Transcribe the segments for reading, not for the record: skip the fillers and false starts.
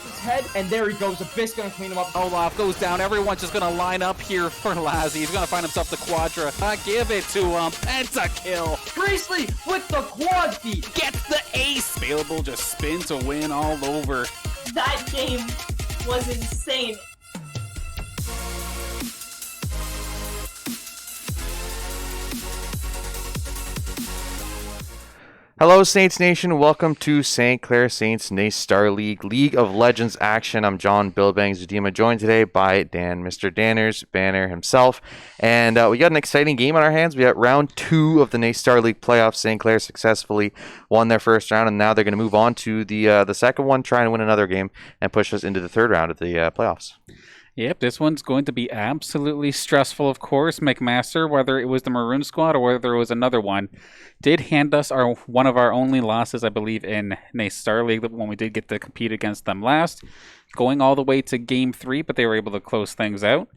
his head, and there he goes. Abyss gonna clean him up. Olaf goes down. Everyone's just gonna line up here for Lazzy. He's gonna find himself the Quadra. Give it to him. Pentakill. Priestley with the quad feet. Gets the ace. Available just spin to win all over. That game was insane. Hello, Saints Nation. Welcome to St. Clair Saints NACE Star League League of Legends action. I'm John Billbangs Zudima, joined today by Dan, Mr. Danners, Banner himself. And we got an exciting game on our hands. We got round 2 of the NACE Star League playoffs. St. Clair successfully won their first round, and now they're going to move on to the second one, try and win another game, and push us into the third round of the playoffs. Yep, this one's going to be absolutely stressful, of course. McMaster, whether it was the Maroon Squad or whether it was another one, did hand us one of our only losses, I believe, in NACE Star League when we did get to compete against them last, going all the way to Game 3, but they were able to close things out.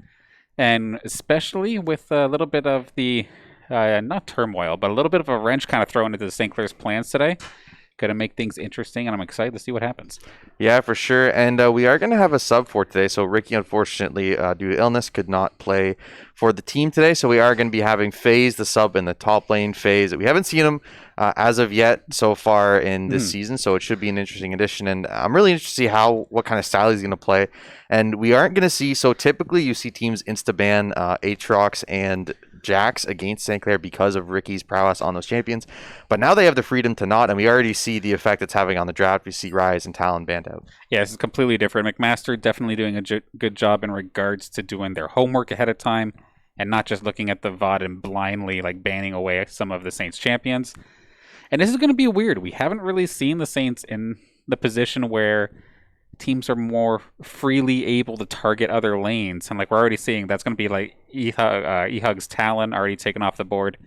And especially with a little bit of the, not turmoil, but a little bit of a wrench kind of thrown into St. Clair's plans today. Going to make things interesting, and I'm excited to see what happens. Yeah, for sure. And we are going to have a sub for today. So Ricky, unfortunately, due to illness, could not play for the team today. So we are going to be having FaZe, the sub in the top lane. FaZe, we haven't seen him as of yet so far in this season. So it should be an interesting addition. And I'm really interested to see what kind of style he's going to play. And we aren't going to see, so typically you see teams insta-ban Aatrox and Jax against St. Clair because of Ricky's prowess on those champions. But now they have the freedom to not, and we already see the effect it's having on the draft. We see Ryze and Talon banned out. Yeah, this is completely different. McMaster definitely doing a good job in regards to doing their homework ahead of time and not just looking at the VOD and blindly banning away some of the Saints champions. And this is going to be weird. We haven't really seen the Saints in the position where teams are more freely able to target other lanes. And we're already seeing that's going to be Ehug's Talon already taken off the board.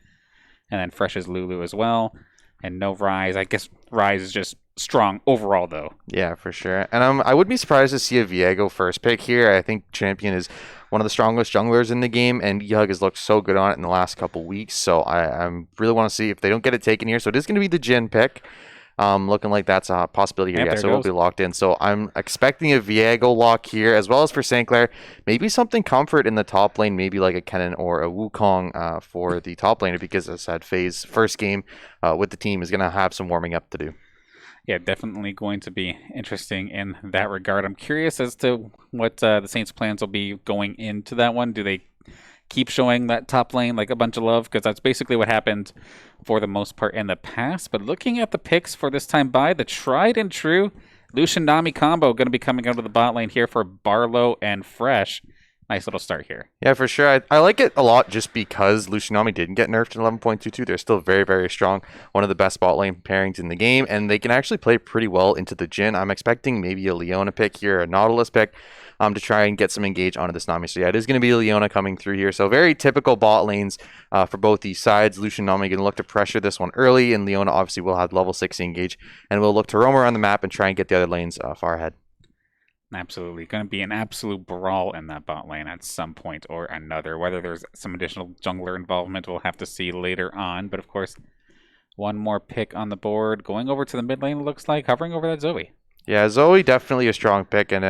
And then Fresh's Lulu as well. And no Ryze. I guess Ryze is just strong overall, though. Yeah, for sure. And I would be surprised to see a Viego first pick here. I think Champion is one of the strongest junglers in the game, and Ehug has looked so good on it in the last couple weeks. So I really want to see if they don't get it taken here. So it is going to be the Jhin pick. Looking like that's a possibility here. Yeah, so we'll be locked in. So I'm expecting a Viego lock here, as well as for St. Clair. Maybe something comfort in the top lane, maybe like a Kennen or a Wukong for the top laner, because as I said, FaZe first game with the team is going to have some warming up to do. Yeah, definitely going to be interesting in that regard. I'm curious as to what the Saints' plans will be going into that one. Do they keep showing that top lane a bunch of love? Because that's basically what happened for the most part in the past. But looking at the picks for this time by, the tried and true Lucian Nami combo going to be coming out of the bot lane here for Barlow and Fresh. Nice little start here. Yeah, for sure. I like it a lot just because Lucian Nami didn't get nerfed in 11.22. They're still very, very strong. One of the best bot lane pairings in the game, and they can actually play pretty well into the Jhin. I'm expecting maybe a Leona pick here, a Nautilus pick, to try and get some engage onto this Nami. So yeah, it is going to be Leona coming through here. So very typical bot lanes for both these sides. Lucian Nami going to look to pressure this one early, and Leona obviously will have level 6 engage, and we'll look to roam around the map and try and get the other lanes far ahead. Absolutely. Going to be an absolute brawl in that bot lane at some point or another. Whether there's some additional jungler involvement, we'll have to see later on. But of course, one more pick on the board. Going over to the mid lane, it looks like, hovering over that Zoe. Yeah, Zoe definitely a strong pick, and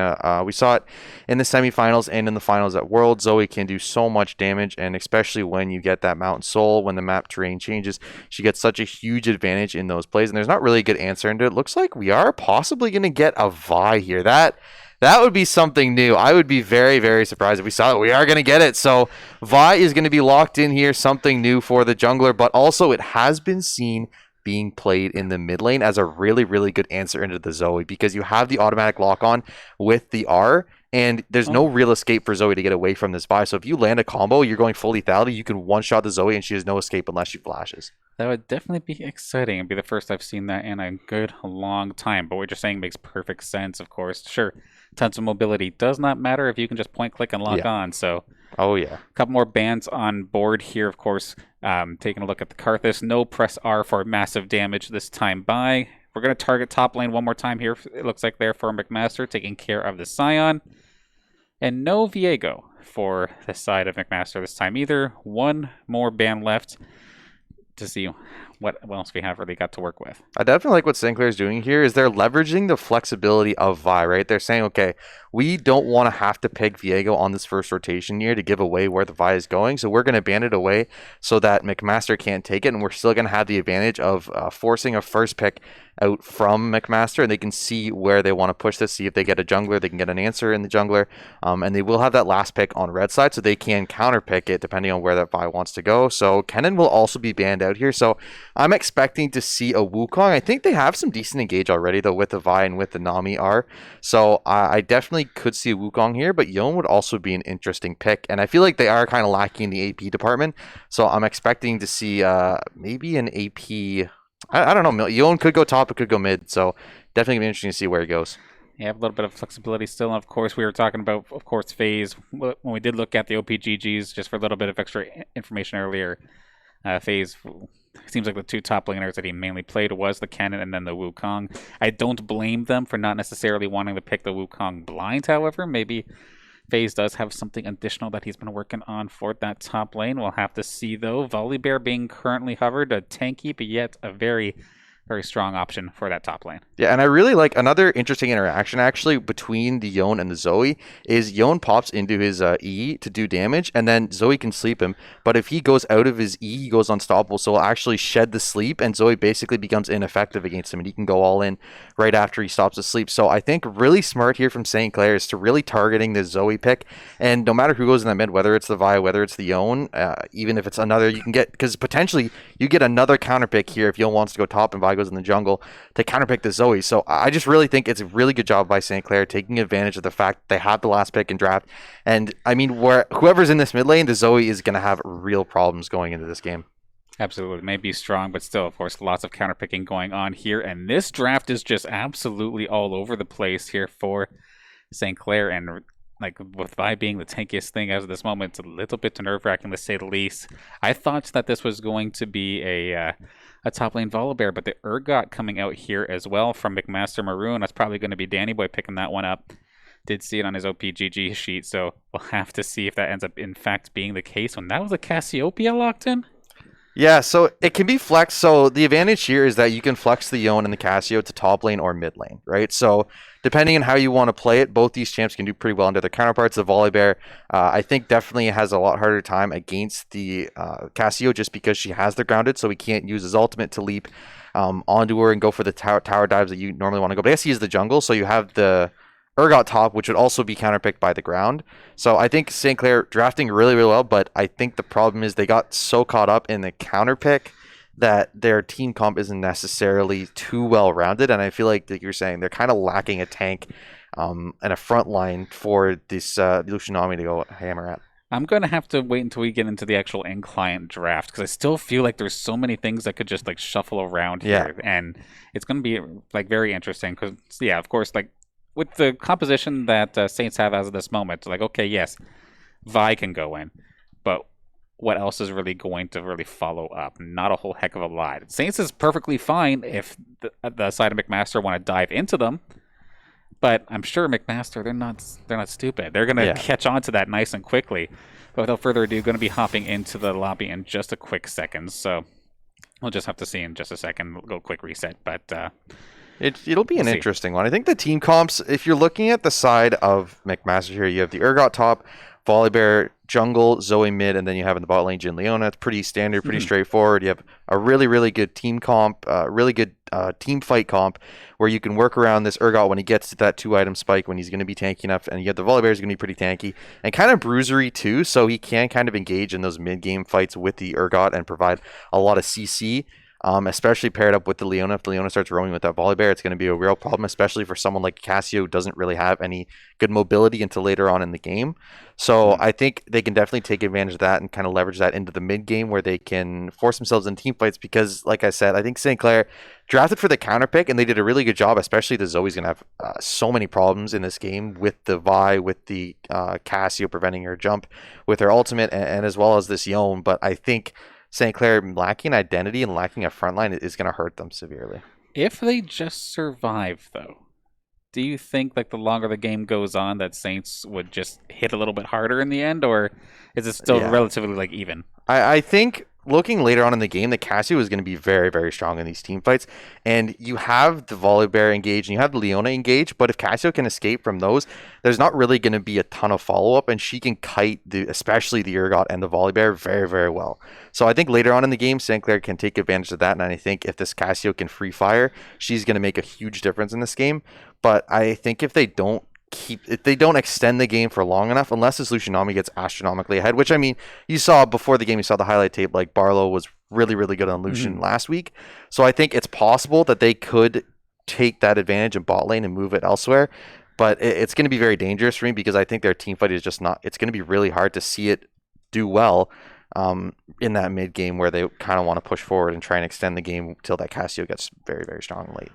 we saw it in the semifinals and in the finals at Worlds. Zoe can do so much damage, and especially when you get that Mountain Soul, when the map terrain changes, she gets such a huge advantage in those plays, and there's not really a good answer into it. Looks like we are possibly going to get a Vi here. That would be something new. I would be very, very surprised if we saw it. We are going to get it. So Vi is going to be locked in here, something new for the jungler, but also it has been seen being played in the mid lane as a really, really good answer into the Zoe, because you have the automatic lock on with the R, and there's no real escape for Zoe to get away from this Vi. So if you land a combo, you're going full lethality, you can one-shot the Zoe, and she has no escape unless she flashes. That would definitely be exciting. It'd be the first I've seen that in a good long time. But what you're saying makes perfect sense, of course. Sure, tons of mobility. Does not matter if you can just point, click, and lock on. So, oh yeah. A couple more bans on board here, of course. Taking a look at the Karthus. No press R for massive damage this time by. We're going to target top lane one more time here. It looks like there for McMaster, taking care of the Scion. And no Viego for the side of McMaster this time either. One more ban left. to see what else we have really got to work with. I definitely like what St. Clair's doing here is they're leveraging the flexibility of Vi, right? They're saying, okay, we don't want to have to pick Viego on this first rotation year to give away where the Vi is going, so we're going to ban it away so that McMaster can't take it, and we're still going to have the advantage of forcing a first pick out from McMaster, and they can see where they want to push this, see if they get a jungler, they can get an answer in the jungler, and they will have that last pick on red side, so they can counter pick it depending on where that Vi wants to go. So Kennen will also be banned out here, so I'm expecting to see a Wukong. I think they have some decent engage already, though, with the Vi and with the Nami R. So I definitely could see a Wukong here, but Yone would also be an interesting pick. And I feel like they are kind of lacking in the AP department. So I'm expecting to see maybe an AP. I don't know. Yone could go top, it could go mid. So definitely gonna be interesting to see where he goes. You have a little bit of flexibility still. And of course, we were talking about, of course, FaZe. When we did look at the OPGGs, just for a little bit of extra information earlier, FaZe seems like the two top laners that he mainly played was the Kennen and then the Wukong. I don't blame them for not necessarily wanting to pick the Wukong blind, however. Maybe FaZe does have something additional that he's been working on for that top lane. We'll have to see, though. Volibear being currently hovered, a tanky, but yet a very, very strong option for that top lane. Yeah, and I really like another interesting interaction actually between the Yone and the Zoe is Yone pops into his E to do damage, and then Zoe can sleep him. But if he goes out of his E, he goes unstoppable, so he'll actually shed the sleep, and Zoe basically becomes ineffective against him, and he can go all in right after he stops the sleep. So I think really smart here from St. Clair is to really targeting the Zoe pick, and no matter who goes in that mid, whether it's the Vi, whether it's the Yone, even if it's another, you can get, because potentially you get another counter pick here if Yone wants to go top and Vi goes in the jungle to counterpick the Zoe. So I just really think it's a really good job by St. Clair taking advantage of the fact that they have the last pick in draft. And I mean, whoever's in this mid lane, the Zoe is going to have real problems going into this game. Absolutely. May be strong, but still, of course, lots of counterpicking going on here. And this draft is just absolutely all over the place here for St. Clair. And like with Vi being the tankiest thing as of this moment, it's a little bit nerve-wracking to say the least. I thought that this was going to be a top lane Volibear, but the Urgot coming out here as well from McMaster Maroon. That's probably going to be Danny Boy picking that one up. Did see it on his OPGG sheet, so we'll have to see if that ends up in fact being the case. When that was a Cassiopeia locked in? Yeah, so it can be flexed. So the advantage here is that you can flex the Yone and the Cassio to top lane or mid lane, right? So depending on how you want to play it, both these champs can do pretty well under their counterparts. The Volibear, I think definitely has a lot harder time against the Cassio just because she has the grounded, so he can't use his ultimate to leap onto her and go for the tower dives that you normally want to go. But I guess he is the jungle, so you have the Urgot top, which would also be counterpicked by the ground. So I think St. Clair drafting really, really well, but I think the problem is they got so caught up in the counterpick that their team comp isn't necessarily too well-rounded, and I feel like you're saying they're kind of lacking a tank and a front line for this Lucianami to go hammer at. I'm going to have to wait until we get into the actual in-client draft, because I still feel like there's so many things that could just like shuffle around here, and it's going to be like very interesting, because yeah, of course, like with the composition that Saints have as of this moment, like, okay, yes, Vi can go in, but what else is really going to really follow up? Not a whole heck of a lot. Saints is perfectly fine if the side of McMaster want to dive into them, but I'm sure McMaster, they're not stupid. They're going to catch on to that nice and quickly. But without further ado, going to be hopping into the lobby in just a quick second, so we'll just have to see in just a second. We'll go quick reset, but It'll be an interesting one. I think the team comps, if you're looking at the side of McMaster here, you have the Urgot top, Volibear jungle, Zoe mid, and then you have in the bot lane Jin Leona. It's pretty standard, pretty straightforward. You have a really, really good team comp, really good team fight comp where you can work around this Urgot when he gets to that 2-item spike when he's going to be tanky enough, and you have the Volibear is going to be pretty tanky and kind of bruisery too, so he can kind of engage in those mid-game fights with the Urgot and provide a lot of CC. Especially paired up with the Leona. If the Leona starts roaming with that Volibear, it's going to be a real problem, especially for someone like Cassio who doesn't really have any good mobility until later on in the game. So I think they can definitely take advantage of that and kind of leverage that into the mid game where they can force themselves in team fights because, like I said, I think St. Clair drafted for the counter pick and they did a really good job, especially the Zoe's going to have so many problems in this game with the Vi, with the Cassio preventing her jump, with her ultimate, and as well as this Yone. But I think St. Clair lacking identity and lacking a frontline is going to hurt them severely. If they just survive, though, do you think like the longer the game goes on that Saints would just hit a little bit harder in the end, or is it still relatively like even? I think looking later on in the game, that Casio is going to be very, very strong in these team fights. And you have the Volibear engaged and you have the Leona engaged, but if Casio can escape from those, there's not really going to be a ton of follow-up, and she can kite especially the Urgot and the Volibear very, very well. So I think later on in the game, Clair can take advantage of that, and I think if this Casio can free fire, she's going to make a huge difference in this game. But I think if they don't extend the game for long enough, unless this Lucianami gets astronomically ahead, which I mean, you saw before the game, you saw the highlight tape, like Barlow was really, really good on Lucian last week. So I think it's possible that they could take that advantage in bot lane and move it elsewhere. But it's going to be very dangerous for me because I think their team fight is just not, it's going to be really hard to see it do well in that mid game where they kind of want to push forward and try and extend the game till that Casio gets very, very strong late.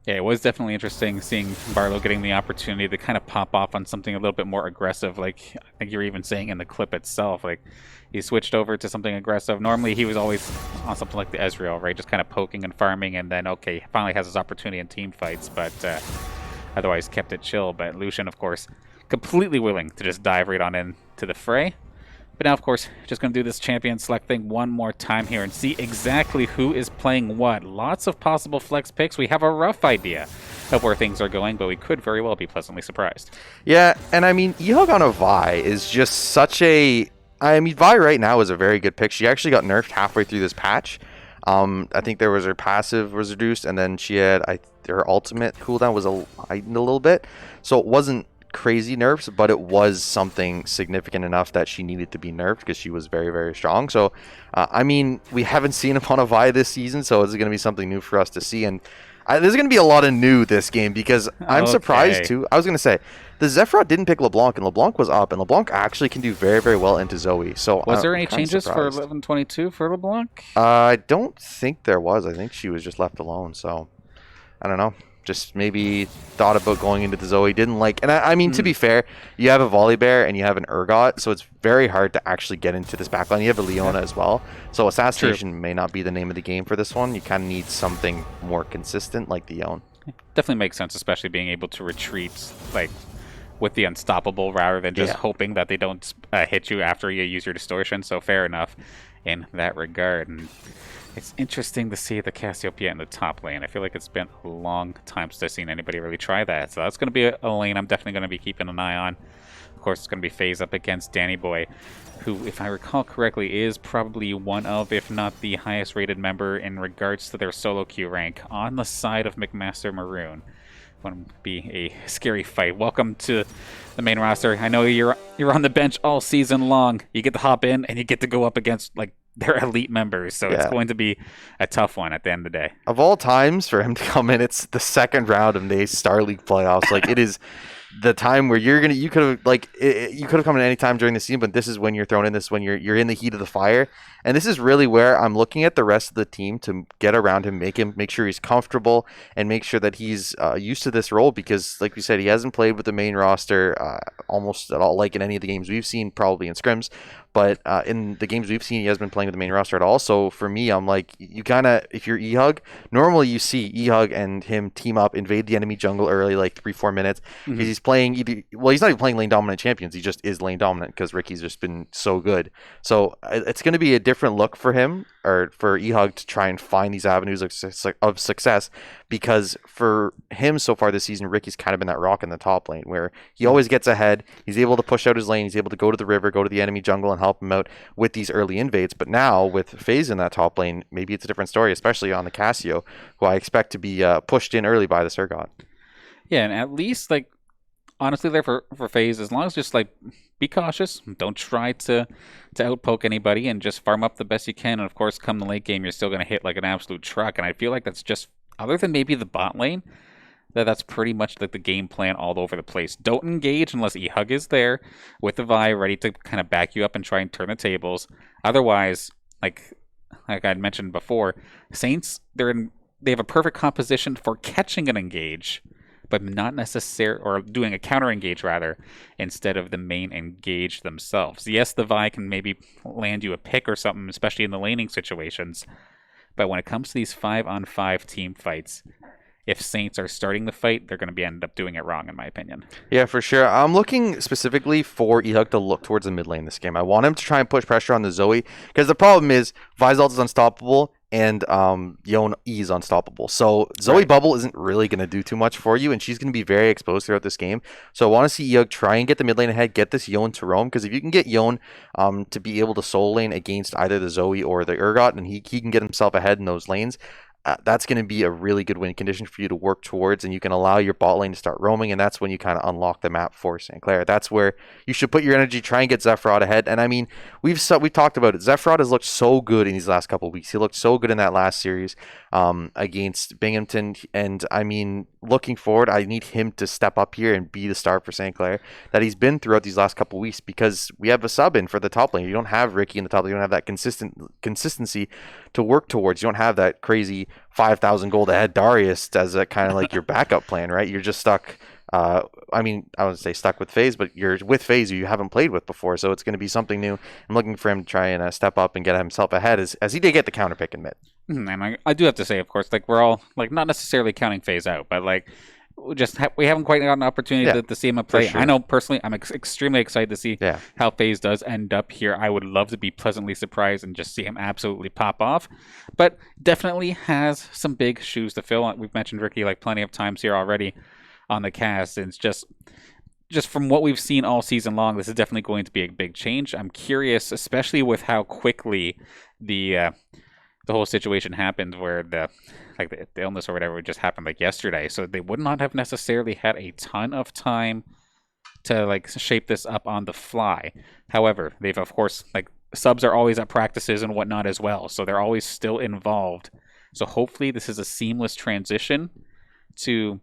Yeah, it was definitely interesting seeing Barlow getting the opportunity to kind of pop off on something a little bit more aggressive. Like, I think you were even saying in the clip itself, like, he switched over to something aggressive. Normally, he was always on something like the Ezreal, right? Just kind of poking and farming, and then, okay, finally has his opportunity in team fights, but otherwise kept it chill. But Lucian, of course, completely willing to just dive right on into the fray. But now, of course, just going to do this champion select thing one more time here and see exactly who is playing what. Lots of possible flex picks. We have a rough idea of where things are going, but we could very well be pleasantly surprised. Yeah, and I mean, Ehug on a Vi is just such a... I mean, Vi right now is a very good pick. She actually got nerfed halfway through this patch. I think there was her passive was reduced, and then she had... her ultimate cooldown was heightened a little bit. So it wasn't crazy nerfs, but it was something significant enough that she needed to be nerfed because she was very, very strong. So I mean, we haven't seen upon a Vi this season, so it's going to be something new for us to see. And there's going to be a lot of new this game because I'm surprised too. I was going to say the Zephrot didn't pick LeBlanc, and LeBlanc was up, and LeBlanc actually can do very, very well into Zoe. So was there any changes for 1122 for LeBlanc? I don't think there was. I think she was just left alone. So I don't know. Just maybe thought about going into the Zoe, didn't like, and I mean, to be fair, you have a Volibear and you have an Urgot, so it's very hard to actually get into this backline. You have a Leona as well, so Assassination may not be the name of the game for this one. You kind of need something more consistent like the Yone. Definitely makes sense, especially being able to retreat like with the Unstoppable rather than just hoping that they don't hit you after you use your distortion. So fair enough in that regard. And it's interesting to see the Cassiopeia in the top lane. I feel like it's been a long time since I've seen anybody really try that. So that's going to be a lane I'm definitely going to be keeping an eye on. Of course, it's going to be FaZe up against Danny Boy, who, if I recall correctly, is probably one of, if not the highest rated member in regards to their solo queue rank on the side of McMaster Maroon. Going to be a scary fight. Welcome to the main roster. I know you're on the bench all season long. You get to hop in and you get to go up against like their elite members, so it's going to be a tough one at the end of the day. Of all times for him to come in, it's the second round of NACE Star League playoffs. Like, it is the time where you could have come in any time during the season, but this is when you're thrown in. This is when you're in the heat of the fire, and this is really where I'm looking at the rest of the team to get around him, make sure he's comfortable, and make sure that he's used to this role, because like we said, he hasn't played with the main roster almost at all, like in any of the games we've seen, probably in scrims. But in the games we've seen, he hasn't been playing with the main roster at all. So for me, I'm like, you kind of, if you're Ehug, normally you see Ehug and him team up, invade the enemy jungle early, like 3-4 minutes. Because he's playing he's not even playing lane dominant champions. He just is lane dominant because Ricky's just been so good. So it's going to be a different look for him, or for Ehug, to try and find these avenues of success. Because for him so far this season, Ricky's kind of been that rock in the top lane where he always gets ahead. He's able to push out his lane. He's able to go to the river, go to the enemy jungle, and help him out with these early invades. But now with FaZe in that top lane, maybe it's a different story, especially on the Casio, who I expect to be pushed in early by the Surgot. Yeah, and at least, like, honestly, there for FaZe, as long as just, like, be cautious, don't try to outpoke anybody, and just farm up the best you can. And of course, come the late game, you're still going to hit like an absolute truck. And I feel like that's just, other than maybe the bot lane, that's pretty much like the game plan all over the place. Don't engage unless Ehug is there with the Vi ready to kind of back you up and try and turn the tables. Otherwise, like I mentioned before, Saints, they have a perfect composition for catching an engage, but not necessarily, or doing a counter engage rather, instead of the main engage themselves. Yes, the Vi can maybe land you a pick or something, especially in the laning situations. But when it comes to these 5-on-5 team fights, if Saints are starting the fight, they're going to end up doing it wrong, in my opinion. Yeah, for sure. I'm looking specifically for Ehug to look towards the mid lane this game. I want him to try and push pressure on the Zoe, because the problem is Vizalt is unstoppable and Yon E is unstoppable. So Zoe Right. Bubble isn't really going to do too much for you, and she's going to be very exposed throughout this game. So I want to see Ehug try and get the mid lane ahead, get this Yon to roam, because if you can get Yon to be able to soul lane against either the Zoe or the Urgot, and he can get himself ahead in those lanes, that's going to be a really good win condition for you to work towards, and you can allow your bot lane to start roaming, and that's when you kind of unlock the map for St. Clair. That's where you should put your energy, try and get Zephrod ahead. And I mean, we've talked about it. Zephrod has looked so good in these last couple of weeks. He looked so good in that last series against Binghamton, and I mean, looking forward, I need him to step up here and be the star for St. Clair that he's been throughout these last couple of weeks, because we have a sub in for the top lane. You don't have Ricky in the top lane. You don't have that consistency to work towards. You don't have that crazy 5,000 gold ahead Darius as a kind of like your backup plan, right? You're just stuck. I mean, I wouldn't say stuck with FaZe, but you're with FaZe who you haven't played with before, so it's going to be something new. I'm looking for him to try and step up and get himself ahead, as he did get the counter pick in mid. And I do have to say, of course, like we're all like not necessarily counting FaZe out, but like we haven't quite gotten an opportunity to see him play. sure. I know personally, I'm extremely excited to see Yeah. how FaZe does end up here. I would love to be pleasantly surprised and just see him absolutely pop off, but definitely has some big shoes to fill. We've mentioned Ricky like plenty of times here already on the cast, and it's just from what we've seen all season long, this is definitely going to be a big change. I'm curious, especially with how quickly the whole situation happened, where the illness or whatever just happened like yesterday. So they would not have necessarily had a ton of time to like shape this up on the fly. However, they've of course like subs are always at practices and whatnot as well, so they're always still involved. So hopefully this is a seamless transition to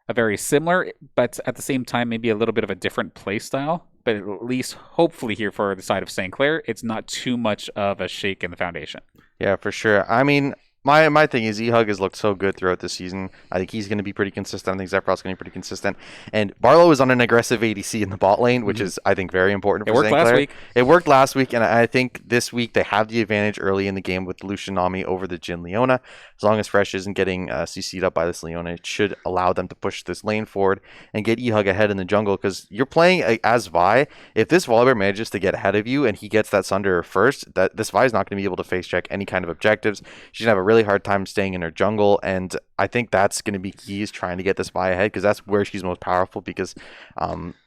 a very similar, but at the same time maybe a little bit of a different play style. But at least hopefully here for the side of St. Clair, it's not too much of a shake in the foundation. Yeah, for sure. I mean, my thing is Ehug has looked so good throughout the season. I think he's going to be pretty consistent. I think Zephyros going to be pretty consistent. And Barlow is on an aggressive ADC in the bot lane, which is, I think, very important for St. Clair. It worked last week. It worked last week, and I think this week they have the advantage early in the game with Lucian Nami over the Jhin Leona. As long as Fresh isn't getting CC'd up by this Leona, it should allow them to push this lane forward and get Ehug ahead in the jungle, because you're playing as Vi. If this Volibear manages to get ahead of you and he gets that Sunder first, this Vi is not going to be able to face check any kind of objectives. She's going to have a really hard time staying in her jungle, and I think that's going to be key, is trying to get this Vi ahead, because that's where she's most powerful, because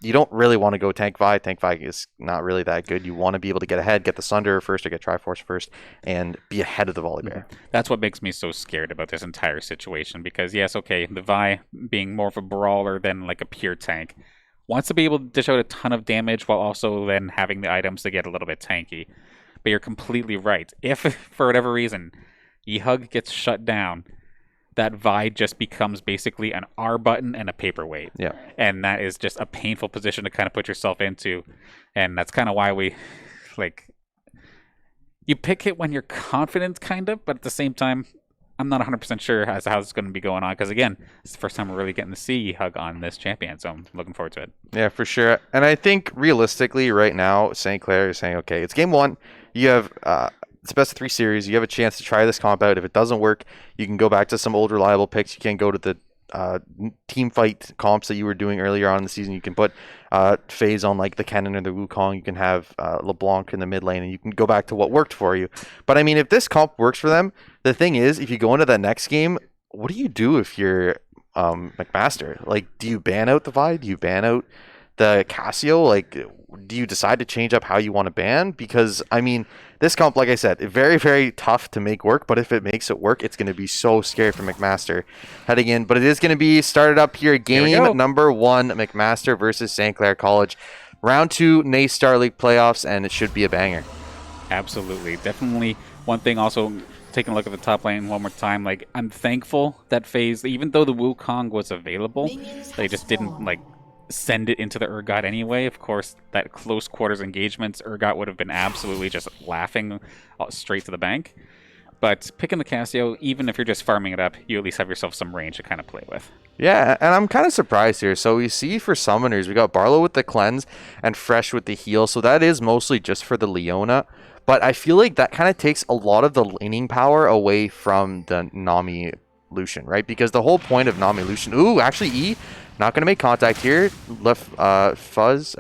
you don't really want to go tank Vi. Tank Vi is not really that good. You want to be able to get ahead, get the Sunder first or get Triforce first, and be ahead of the Volibear. That's what makes me so scared about this entire situation, because yes, okay, the Vi being more of a brawler than like a pure tank wants to be able to dish out a ton of damage while also then having the items to get a little bit tanky. But you're completely right. If for whatever reason Ehug gets shut down, that Vi just becomes basically an R button and a paperweight. Yeah. And that is just a painful position to kind of put yourself into. And that's kind of why we like you pick it when you're confident, kind of, but at the same time I'm not 100% sure as to how this is going to be going on, because again, it's the first time we're really getting to see Ehug on this champion, so I'm looking forward to it. Yeah, for sure. And I think realistically right now, St. Clair is saying, okay, it's game one. You have it's best of 3 series. You have a chance to try this comp out. If it doesn't work, you can go back to some old reliable picks. You can go to the team fight comps that you were doing earlier on in the season. You can put FaZe on like the Kennen or the Wukong. You can have LeBlanc in the mid lane, and you can go back to what worked for you. But I mean, if this comp works for them, the thing is, if you go into that next game, what do you do if you're McMaster? Like, do you ban out the Vi? Do you ban out the Casio? Like, do you decide to change up how you want to ban? Because I mean, this comp, like I said, very, very tough to make work, but if it makes it work, it's going to be so scary for McMaster heading in. But it is going to be started up here. Game number 1, McMaster versus St. Clair College. Round 2, NACE Star League playoffs, and it should be a banger. Absolutely. Definitely one thing also, taking a look at the top lane one more time, like, I'm thankful that FaZe, even though the Wukong was available, they just didn't, like, send it into the Urgot anyway. Of course, that close quarters engagements, Urgot would have been absolutely just laughing straight to the bank. But picking the Casio, even if you're just farming it up, you at least have yourself some range to kind of play with. Yeah, and I'm kind of surprised here. So we see for summoners, we got Barlow with the cleanse and Fresh with the heal. So that is mostly just for the Leona. But I feel like that kind of takes a lot of the laning power away from the Nami Lucian, right? Because the whole point of Nami Lucian... Ooh, actually, E, not going to make contact here. Left FaZe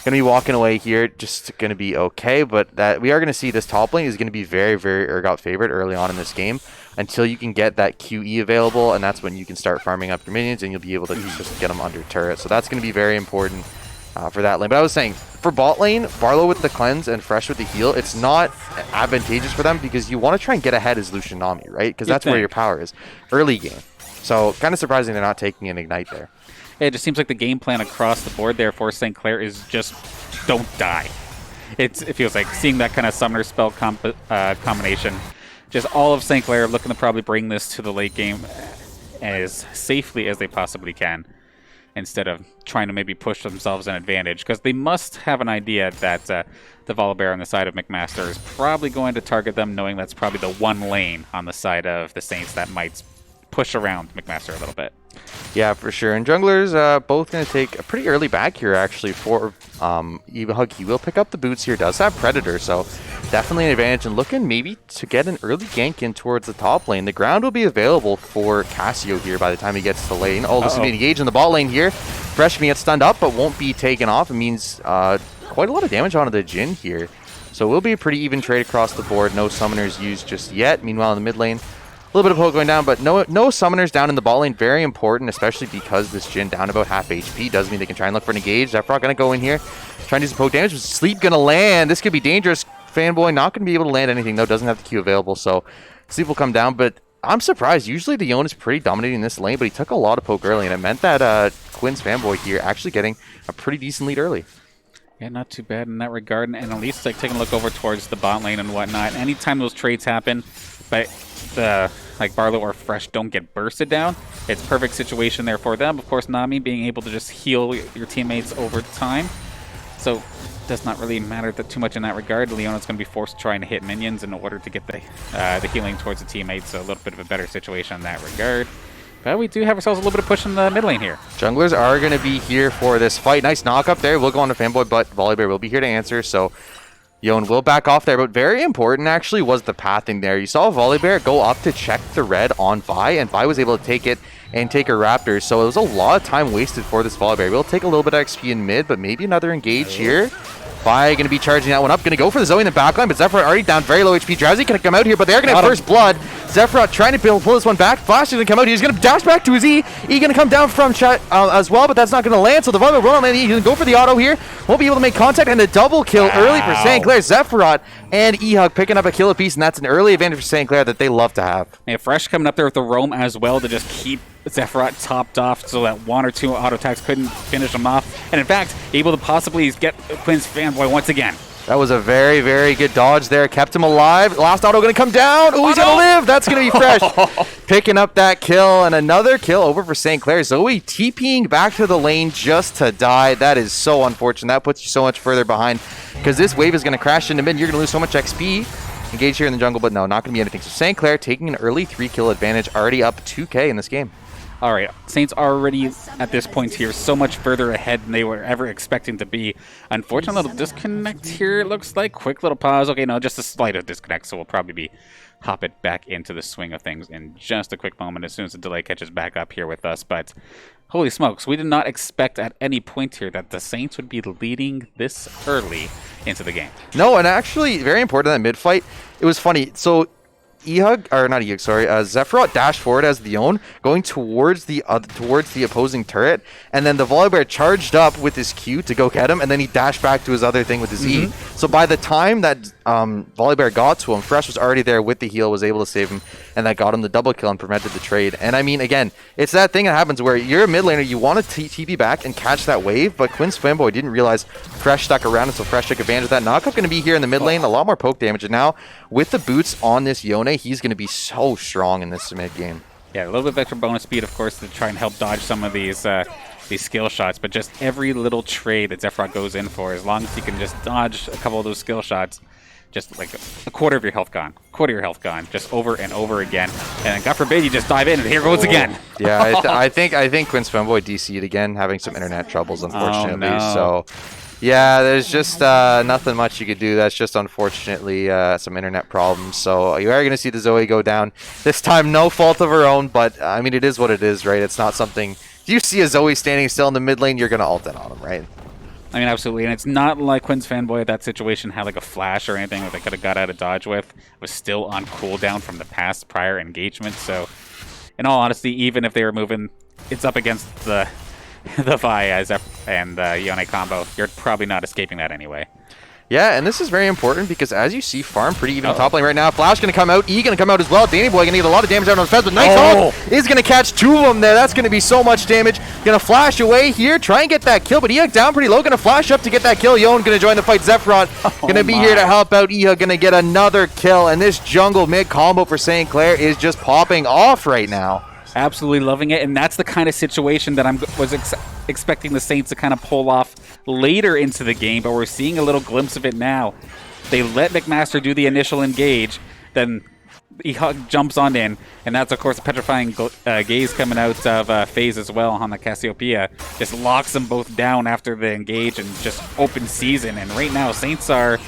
going to be walking away here, just going to be okay, but that we are going to see this top lane is going to be very, very Urgot favorite early on in this game until you can get that QE available, and that's when you can start farming up your minions, and you'll be able to just get them under turret. So that's going to be very important for that lane. But I was saying, for bot lane, Barlow with the cleanse and Fresh with the heal, it's not advantageous for them because you want to try and get ahead as Lucian Nami, right? Because that's where your power is early game. So kind of surprising they're not taking an Ignite there. It just seems like the game plan across the board there for St. Clair is just don't die. It feels like seeing that kind of summoner spell combination. Just all of St. Clair looking to probably bring this to the late game as safely as they possibly can, instead of trying to maybe push themselves an advantage, because they must have an idea that the Volibear on the side of McMaster is probably going to target them, knowing that's probably the one lane on the side of the Saints that might push around McMaster a little bit. Yeah, for sure. And junglers both going to take a pretty early back here, actually, for Hug. He will pick up the boots here. Does have Predator, so definitely an advantage. And looking maybe to get an early gank in towards the top lane. The ground will be available for Cassio here by the time he gets to lane. Oh, this is being engaged in the bot lane here. Fresh can get stunned up, but won't be taken off. It means quite a lot of damage onto the Jhin here. So it will be a pretty even trade across the board. No summoners used just yet. Meanwhile, in the mid lane, a little bit of poke going down, but no summoners down in the bot lane. Very important, especially because this Jhin down about half HP does mean they can try and look for an engage. Zephrot going to go in here, try and do some poke damage. Sleep going to land. This could be dangerous. Fanboy not going to be able to land anything, though. Doesn't have the Q available, so Sleep will come down. But I'm surprised. Usually the Yone is pretty dominating this lane, but he took a lot of poke early, and it meant that Quinn's Fanboy here actually getting a pretty decent lead early. Yeah, not too bad in that regard. And at least like taking a look over towards the bot lane and whatnot. Anytime those trades happen, but the like Barlow or Fresh don't get bursted down, it's perfect situation there for them. Of course, Nami being able to just heal your teammates over time, so does not really matter too much in that regard. Leona's going to be forced to try and hit minions in order to get the healing towards the teammates, so a little bit of a better situation in that regard. But we do have ourselves a little bit of push in the mid lane here. Junglers are going to be here for this fight. Nice knock up there. We'll go on to Fanboy, but Volibear will be here to answer, so Yone will back off there, but very important actually was the pathing there. You saw Volibear go up to check the red on Vi, and Vi was able to take it and take her Raptor, so it was a lot of time wasted for this Volibear. We'll take a little bit of XP in mid, but maybe another engage here. Vi going to be charging that one up, going to go for the Zoe in the backline, but Zephrot already down very low HP. Drowsy going to come out here, but they're going to have first blood. Zephrot trying to pull this one back. Flash is going to come out. He's going to dash back to his E. E going to come down from chat as well, but that's not going to land. So the Volibear will not land. He's going to go for the auto here. Won't be able to make contact, and the double kill early for St. Clair. Zephrot and E-Hug picking up a kill apiece, and that's an early advantage for St. Clair that they love to have. And Fresh coming up there with the roam as well to just keep Zephrot topped off so that one or two auto attacks couldn't finish him off. And in fact, able to possibly get Quinn's Fanboy once again. That was a very, very good dodge there. Kept him alive. Last auto going to come down. Oh, he's going to live. That's going to be Fresh. Picking up that kill, and another kill over for St. Clair. Zoe TPing back to the lane just to die. That is so unfortunate. That puts you so much further behind because this wave is going to crash into mid. You're going to lose so much XP. Engage here in the jungle, but no, not going to be anything. So St. Clair taking an early 3-kill advantage, already up 2K in this game. All right, Saints already at this point here so much further ahead than they were ever expecting to be. Unfortunate little disconnect here, it looks like. Quick little pause. Okay, no, just a slight of disconnect, so we'll probably be hop it back into the swing of things in just a quick moment as soon as the delay catches back up here with us. But holy smokes, we did not expect at any point here that the Saints would be leading this early into the game. No, and actually, very important in that mid fight. It was funny. So E-Hug, or not E-Hug, sorry, Zephrot dashed forward as the Yone, going towards the opposing turret, and then the Volibear charged up with his Q to go get him, and then he dashed back to his other thing with his E. So by the time that Volibear got to him, Fresh was already there with the heal, was able to save him, and that got him the double kill and prevented the trade. And I mean, again, it's that thing that happens where you're a mid laner, you want to TP back and catch that wave, but Quinn's Fanboy didn't realize Fresh stuck around, and so Fresh took advantage of that. Knockup going to be here in the mid lane, a lot more poke damage, and now with the boots on this Yone, he's going to be so strong in this mid game. Yeah, a little bit of extra bonus speed, of course, to try and help dodge some of these skill shots, but just every little trade that Zephrot goes in for, as long as he can just dodge a couple of those skill shots, just like a quarter of your health gone, just over and over again. And God forbid you just dive in, and here goes again. Yeah, I think Quinn's Fanboy DC'd again, having some internet troubles, unfortunately. Oh, no. So Yeah, there's just nothing much you could do. That's just unfortunately some internet problems. So you are going to see the Zoe go down. This time, no fault of her own, but I mean, it is what it is, right? It's not something... If you see a Zoe standing still in the mid lane, you're going to ult it on him, right? I mean, absolutely. And it's not like Quinn's fanboy at that situation had like a flash or anything that they could have got out of dodge with. It was still on cooldown from the past prior engagement. So, in all honesty, even if they were moving, it's up against the Vi and Yone combo. You're probably not escaping that anyway. Yeah, and this is very important because as you see, farm pretty even top lane right now. Flash going to come out, E going to come out as well. Danny Boy going to get a lot of damage out on his fence, but nice ult is going to catch two of them there. That's going to be so much damage. Going to flash away here, try and get that kill, but Ehug down pretty low. Going to flash up to get that kill. Yon going to join the fight. Zephyrot going to be here to help out. Ehug going to get another kill, and this jungle mid combo for St. Clair is just popping off right now. Absolutely loving it, and that's the kind of situation that I was expecting the Saints to kind of pull off later into the game, but we're seeing a little glimpse of it now. They let McMaster do the initial engage, then Ehug jumps on in, and that's, of course, a petrifying gaze coming out of FaZe as well on the Cassiopeia. Just locks them both down after the engage and just open season, and right now, Saints are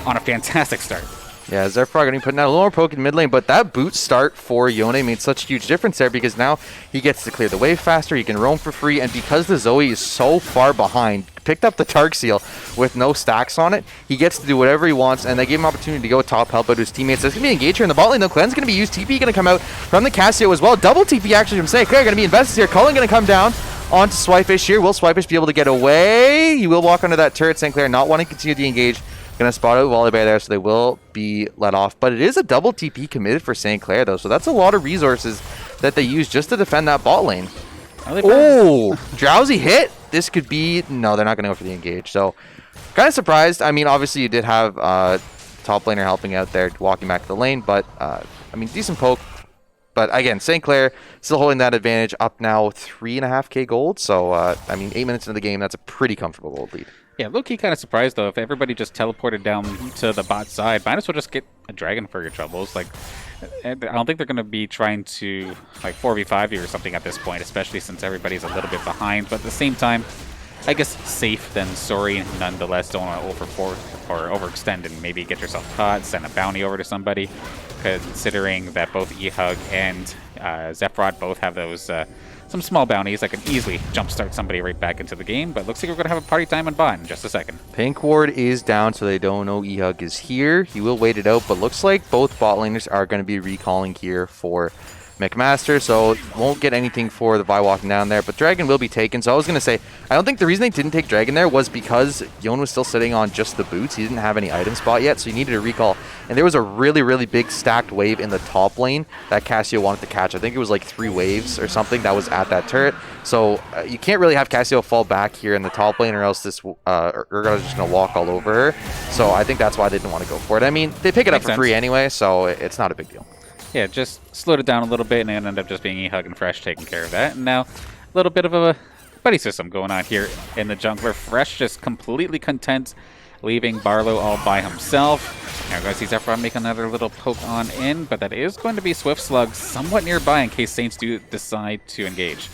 on a fantastic start. Yeah, Zephyrot getting putting out a little more poke in mid lane, but that boot start for Yone made such a huge difference there because now he gets to clear the wave faster, he can roam for free, and because the Zoe is so far behind, picked up the Tark Seal with no stacks on it, he gets to do whatever he wants, and they gave him opportunity to go top, help out his teammates. There's going to be an engage here in the bot lane, though. Clean's going to be used, TP going to come out from the Cassio as well. Double TP actually from St. Clair going to be invested here. Cullen going to come down onto Swifish here. Will Swifish be able to get away? He will walk under that turret. St. Clair not wanting to continue the engage. Going to spot out Volibear there, so they will be let off. But it is a double TP committed for St. Clair, though, so that's a lot of resources that they use just to defend that bot lane. Oh, Drowsy hit. This could be... No, they're not going to go for the engage. So, kind of surprised. I mean, obviously, you did have top laner helping out there, walking back to the lane. But, I mean, decent poke. But, again, St. Clair still holding that advantage, up now 3.5k gold. So, I mean, 8 minutes into the game, that's a pretty comfortable gold lead. Yeah, low-key kind of surprised, though. If everybody just teleported down to the bot side, might as well just get a dragon for your troubles. Like, I don't think they're going to be trying to, like, 4v5 you or something at this point, especially since everybody's a little bit behind. But at the same time, I guess safe than sorry nonetheless. Don't want to overextend and maybe get yourself caught, send a bounty over to somebody, considering that both Ehug and Zephyrot both have those... some small bounties that can easily jumpstart somebody right back into the game, but looks like we're going to have a party time on bot in just a second. Pink ward is down, so they don't know Ehug is here. He will wait it out, but looks like both bot laners are going to be recalling here for McMaster, so won't get anything for the Vi walking down there, but Dragon will be taken. So I was going to say, I don't think the reason they didn't take Dragon there was because Yon was still sitting on just the boots. He didn't have any item spot yet, so he needed a recall. And there was a really, really big stacked wave in the top lane that Cassio wanted to catch. I think it was like 3 waves or something that was at that turret. So you can't really have Cassio fall back here in the top lane, or else this Urgot is just going to walk all over her. So I think that's why they didn't want to go for it. I mean, they pick it up for free anyway, so it's not a big deal. Yeah, just slowed it down a little bit, and it ended up just being Ehug and Fresh taking care of that. And now a little bit of a buddy system going on here in the jungler. Fresh just completely content, leaving Barlow all by himself. Now we're going to see Zephyrot make another little poke on in, but that is going to be Swift Slug somewhat nearby in case Saints do decide to engage.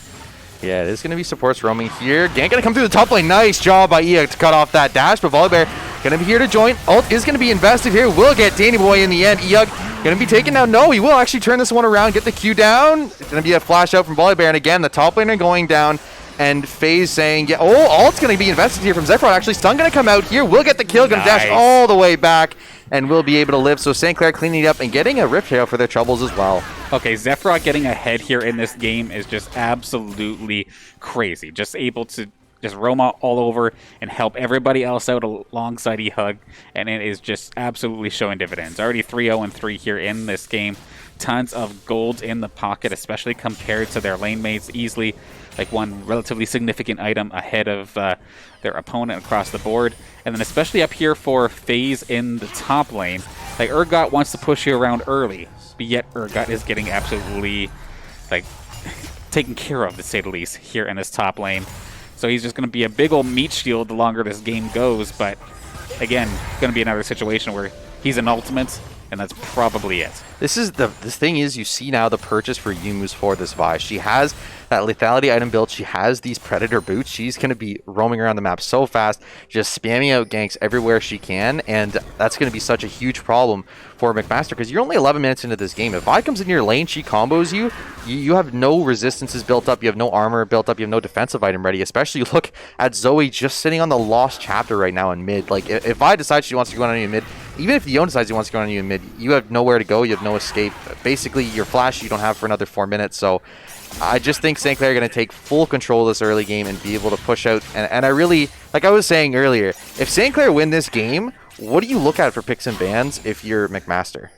Yeah, there's going to be supports roaming here. Gank going to come through the top lane. Nice job by Ehug to cut off that dash, but Volibear going to be here to join. Ult is going to be invested here. Will get Danny Boy in the end. Ehug going to be taken down. No, he will actually turn this one around, get the Q down. It's going to be a flash out from Volibear, and again, the top laner going down. And FaZe saying, yeah, oh, ult's going to be invested here from Zephyrot. Actually, Stun going to come out here. Will get the kill, going to dash all the way back, and will be able to live. So St. Clair cleaning it up and getting a Rift Tail for their troubles as well. Okay, Zephyrot getting ahead here in this game is just absolutely crazy. Just able to just roam out all over and help everybody else out alongside Ehug, and it is just absolutely showing dividends. Already 3-0-3 here in this game. Tons of gold in the pocket, especially compared to their lane mates. Easily, like, one relatively significant item ahead of their opponent across the board. And then especially up here for FaZe in the top lane, like, Urgot wants to push you around early, but yet Urgot is getting absolutely, like, taken care of, to say the least, here in this top lane. So he's just going to be a big old meat shield the longer this game goes. But again, going to be another situation where he's an ultimate, and that's probably it. This thing is, you see now the purchase for Yumu's for this Vi. She has that lethality item built. She has these predator boots. She's going to be roaming around the map so fast, just spamming out ganks everywhere she can, and that's going to be such a huge problem for McMaster because you're only 11 minutes into this game. If Vi comes in your lane, she combos you, you have no resistances built up, you have no armor built up, you have no defensive item ready, especially look at Zoe just sitting on the lost chapter right now in mid. Like, if Vi decides she wants to go on you in mid, even if Yon decides he wants to go on you in mid, you have nowhere to go, you have no escape. Basically, your flash you don't have for another 4 minutes, so I just think St. Clair are going to take full control of this early game and be able to push out. And I really, like I was saying earlier, if St. Clair win this game, what do you look at for picks and bans if you're McMaster?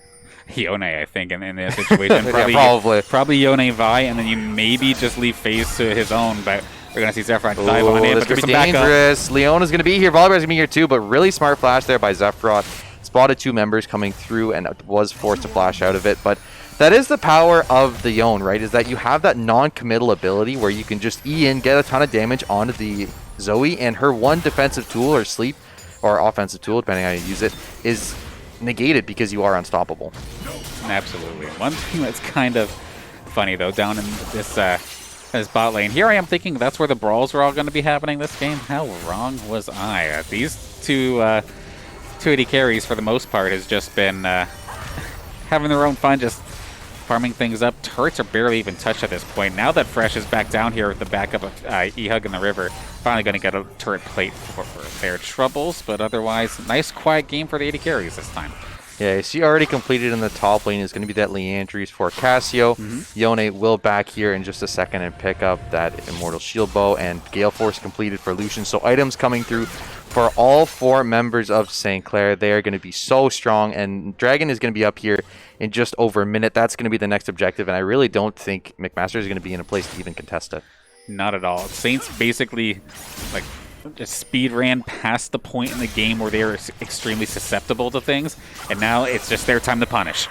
Yone, I think, in this situation. Yeah, probably Yone Vi, and then you maybe just leave FaZe to his own, but we're going to see Zephyr dive on in, This but there's could some be backup. dangerous. Leona's going to be here. Volibear's going to be here too, but really smart flash there by Zephyr. Spotted 2 members coming through and was forced to flash out of it, but that is the power of the Yone, right? Is that you have that non-committal ability where you can just E in, get a ton of damage onto the Zoe, and her one defensive tool or sleep, or offensive tool, depending on how you use it, is negated because you are unstoppable. Absolutely. One thing that's kind of funny, though, down in this bot lane, here I am thinking that's where the brawls were all going to be happening this game. How wrong was I? These two 280 carries, for the most part, has just been having their own fun, just farming things up. Turrets are barely even touched at this point. Now that Fresh is back down here with the backup of E-Hug in the river, finally going to get a turret plate for their troubles, but otherwise, nice quiet game for the 80 carries this time. Yeah, she already completed in the top lane is going to be that Leandries for Cassio. Yone will back here in just a second and pick up that Immortal Shield Bow, and Gale Force completed for Lucian. So items coming through for all 4 members of St. Clair. They are going to be so strong, and Dragon is going to be up here in just over a minute. That's going to be the next objective, and I really don't think McMaster is going to be in a place to even contest it. Not at all. Saints basically like just speed ran past the point in the game where they were extremely susceptible to things, and now it's just their time to punish.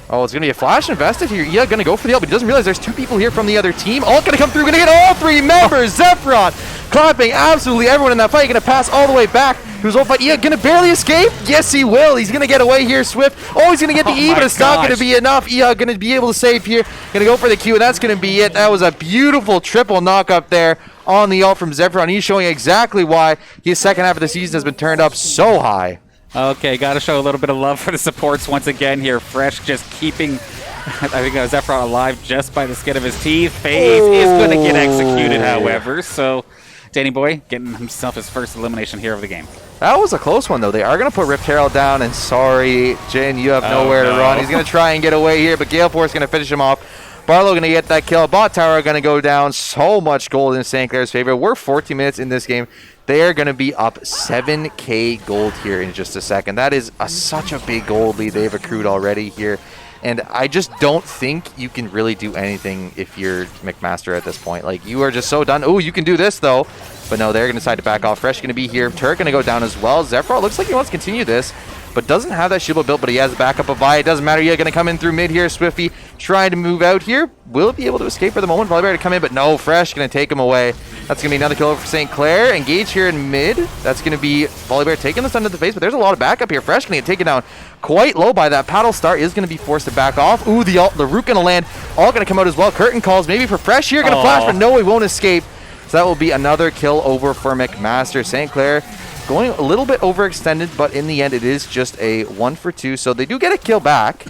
Oh, it's going to be a flash invested here. Yeah, going to go for the help, but he doesn't realize there's 2 people here from the other team. All going to come through, going to get all 3 members. Zephyr clapping absolutely everyone in that fight. Going to pass all the way back to his old fight. Yeah, going to barely escape. Yes, he will. He's going to get away here, Swift. Oh, he's going to get the E, but it's not going to be enough. Yeah, going to be able to save here. Going to go for the Q, and that's going to be it. That was a beautiful triple knock up there on the ult from Zephyr. He's showing exactly why his second half of the season has been turned up so high. Okay, got to show a little bit of love for the supports once again here. Fresh just keeping, I think, Zephyr alive just by the skin of his teeth. FaZe is going to get executed, however. So, Danny Boy getting himself his first elimination here of the game. That was a close one, though. They are going to put Rift Herald down, and sorry, Jin, you have nowhere to run. He's going to try and get away here, but Gale Force is going to finish him off. Barlow going to get that kill. Bot tower going to go down. So much gold in St. Clair's favor. We're 14 minutes in this game. They are going to be up 7k gold here in just a second. That is such a big gold lead they've accrued already here. And I just don't think you can really do anything if you're McMaster at this point. Like, you are just so done. Oh, you can do this, though. But no, they're going to decide to back off. Fresh going to be here. Turret going to go down as well. Zephyr looks like he wants to continue this, but doesn't have that shield built, but he has a backup of Vi. It doesn't matter. You're going to come in through mid here. Swifty trying to move out here. Will be able to escape for the moment. Probably better to come in, but no. Fresh going to take him away. That's going to be another kill for St. Clair. Engage here in mid. That's going to be Volibear taking the stun to the face, but there's a lot of backup here. Fresh going to get taken down quite low by that. Paddle Star is going to be forced to back off. Ooh, the root going to land. All going to come out as well. Curtain calls maybe for Fresh here. Going to flash, but no, he won't escape. So that will be another kill over for McMaster. St. Clair going a little bit overextended, but in the end, it is just a 1 for 2. So they do get a kill back.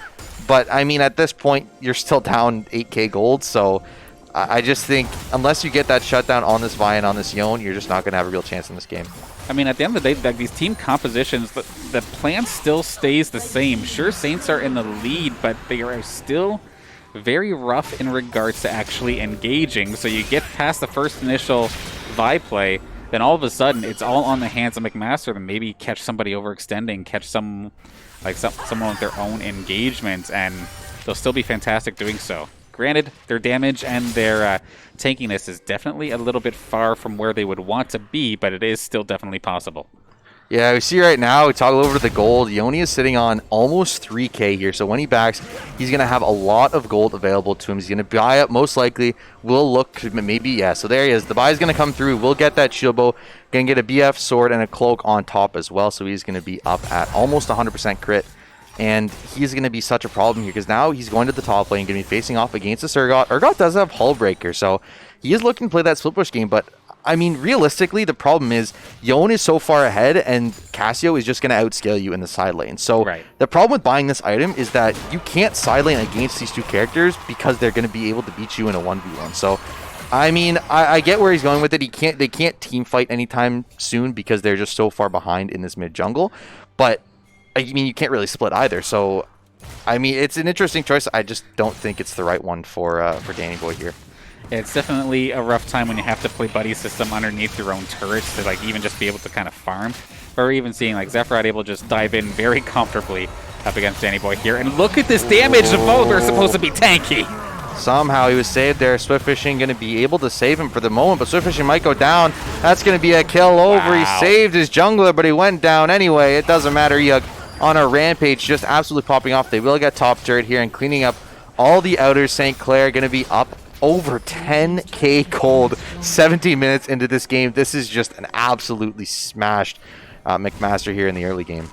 But, I mean, at this point, you're still down 8k gold. So I just think unless you get that shutdown on this Vi and on this Yone, you're just not going to have a real chance in this game. I mean, at the end of the day, like, these team compositions, the plan still stays the same. Sure, Saints are in the lead, but they are still very rough in regards to actually engaging. So you get past the first initial Vi play, then all of a sudden it's all on the hands of McMaster to maybe catch somebody overextending, catch someone with their own engagements, and they'll still be fantastic doing so. Granted, their damage and their tankiness is definitely a little bit far from where they would want to be, but it is still definitely possible. Yeah, we see right now, we toggle over to the gold. Yone is sitting on almost 3k here, so when he backs, he's going to have a lot of gold available to him. He's going to buy up, most likely. We'll look, maybe, yeah, so there he is. The buy is going to come through. We'll get that shield bow. Going to get a BF sword and a cloak on top as well, so he's going to be up at almost 100% crit And he's going to be such a problem here because now he's going to the top lane, going to be facing off against this Urgot. Urgot does have Hull Breaker, so he is looking to play that split push game. But, I mean, realistically, the problem is Yone is so far ahead and Cassio is just going to outscale you in the side lane. So the problem with buying this item is that you can't side lane against these two characters because they're going to be able to beat you in a 1v1. So, I mean, I get where he's going with it. They can't team fight anytime soon because they're just so far behind in this mid jungle. But I mean, you can't really split either. So, I mean, it's an interesting choice. I just don't think it's the right one for Danny Boy here. Yeah, it's definitely a rough time when you have to play buddy system underneath your own turrets to like even just be able to kind of farm. Or even seeing like Zephyr able to just dive in very comfortably up against Danny Boy here. And look at this damage. The Volibear is supposed to be tanky. Somehow he was saved there. Swift Fishing going to be able to save him for the moment, but Swift Fishing might go down. That's going to be a kill over. Wow. He saved his jungler, but he went down anyway. It doesn't matter. Yug on a rampage, just absolutely popping off. They will get top turret here and cleaning up all the outers. St. Clair going to be up over 10k gold 17 minutes into this game. This is just an absolutely smashed McMaster here in the early game.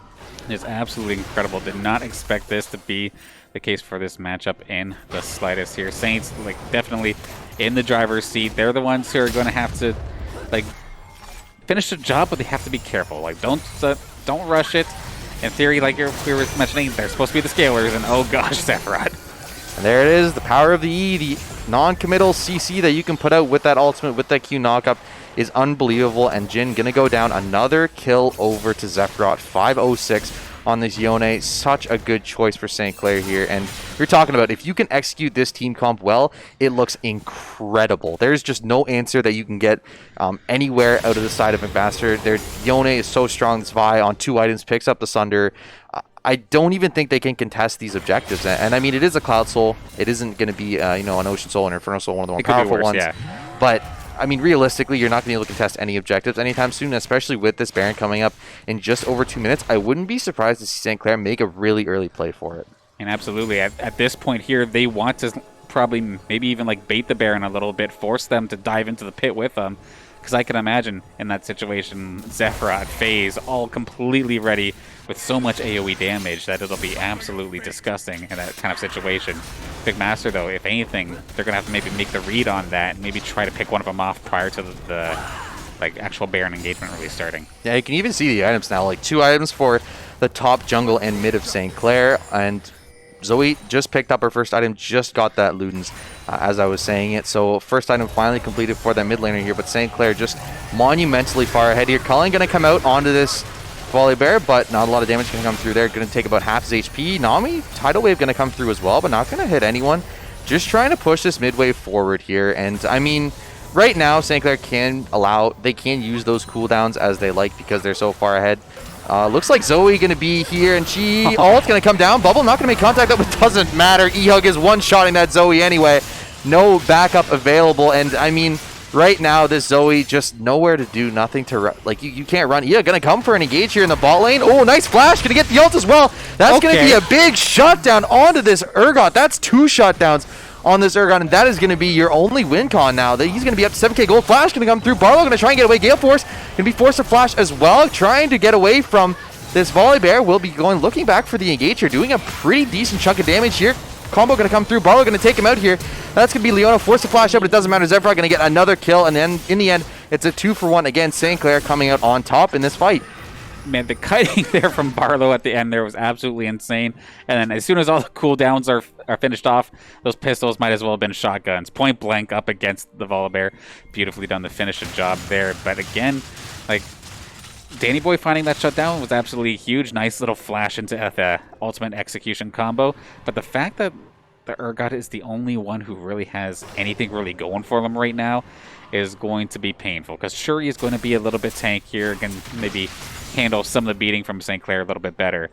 It's absolutely incredible. Did not expect this to be the case for this matchup in the slightest here. Saints, like, definitely in the driver's seat. They're the ones who are going to have to, like, finish the job, but they have to be careful. Like, don't rush it. In theory, like we were mentioning, they're supposed to be the scalers, and oh gosh, Sephiroth. And there it is, the power of the E, the non-committal CC that you can put out with that ultimate, with that Q knockup is unbelievable. And Jin gonna go down, another kill over to Zephyroth, 506 on this Yone. Such a good choice for St. Clair here. And we're talking about if you can execute this team comp well, it looks incredible. There's just no answer that you can get anywhere out of the side of McMaster. Their Yone is so strong. This Vi on 2 items picks up the Sunder. I don't even think they can contest these objectives. And I mean, it is a Cloud Soul. It isn't going to be, you know, an Ocean Soul and Inferno Soul, one of the more powerful ones. Yeah. But I mean, realistically, you're not going to be able to contest any objectives anytime soon, especially with this Baron coming up in just over 2 minutes. I wouldn't be surprised to see St. Clair make a really early play for it. And absolutely, at this point here, they want to probably maybe even like bait the Baron a little bit, force them to dive into the pit with them. Because I can imagine in that situation, Zephyroth, FaZe, all completely ready with so much AoE damage that it'll be absolutely disgusting in that kind of situation. McMaster, though, if anything, they're going to have to maybe make the read on that and maybe try to pick one of them off prior to the like actual Baron engagement really starting. Yeah, you can even see the items now, like 2 items for the top jungle and mid of St. Clair, and Zoe just picked up her first item, just got that Ludens as I was saying it. So first item finally completed for that mid laner here, but St. Clair just monumentally far ahead here. Cullen going to come out onto this Volibear, but not a lot of damage can come through there. Going to take about half his HP. Nami, Tidal Wave going to come through as well, but not going to hit anyone. Just trying to push this mid wave forward here. And I mean, right now St. Clair can use those cooldowns as they like because they're so far ahead. Looks like Zoe going to be here, and she ult's going to come down. Bubble not going to make contact, though, but doesn't matter. E-Hug is one-shotting that Zoe anyway. No backup available, and I mean, right now, this Zoe just nowhere to do, nothing to run. Like, you can't run. Yeah, going to come for an engage here in the bot lane. Oh, nice flash. Going to get the ult as well. That's going to be a big shutdown onto this Urgot. That's 2 shutdowns on this Urgot, and that is going to be your only win con now. He's going to be up to 7k gold. Flash going to come through. Barlow going to try and get away. Gale Force going to be forced to flash as well, trying to get away from this Volibear. Will be looking back for the engage here, doing a pretty decent chunk of damage here. Combo going to come through. Barlow going to take him out here. That's going to be Leona forced to flash up, but it doesn't matter. Zephyr going to get another kill, and then in the end, it's a 2-for-1 again. St. Clair coming out on top in this fight. Man, the kiting there from Barlow at the end there was absolutely insane. And then as soon as all the cooldowns are finished off, those pistols might as well have been shotguns. Point blank up against the Volibear. Beautifully done to finish the job there. But again, like, Danny Boy finding that shutdown was absolutely huge. Nice little flash into the ultimate execution combo. But the fact that the Urgot is the only one who really has anything really going for them right now is going to be painful. Because Shuri is going to be a little bit tankier, can maybe handle some of the beating from St. Clair a little bit better.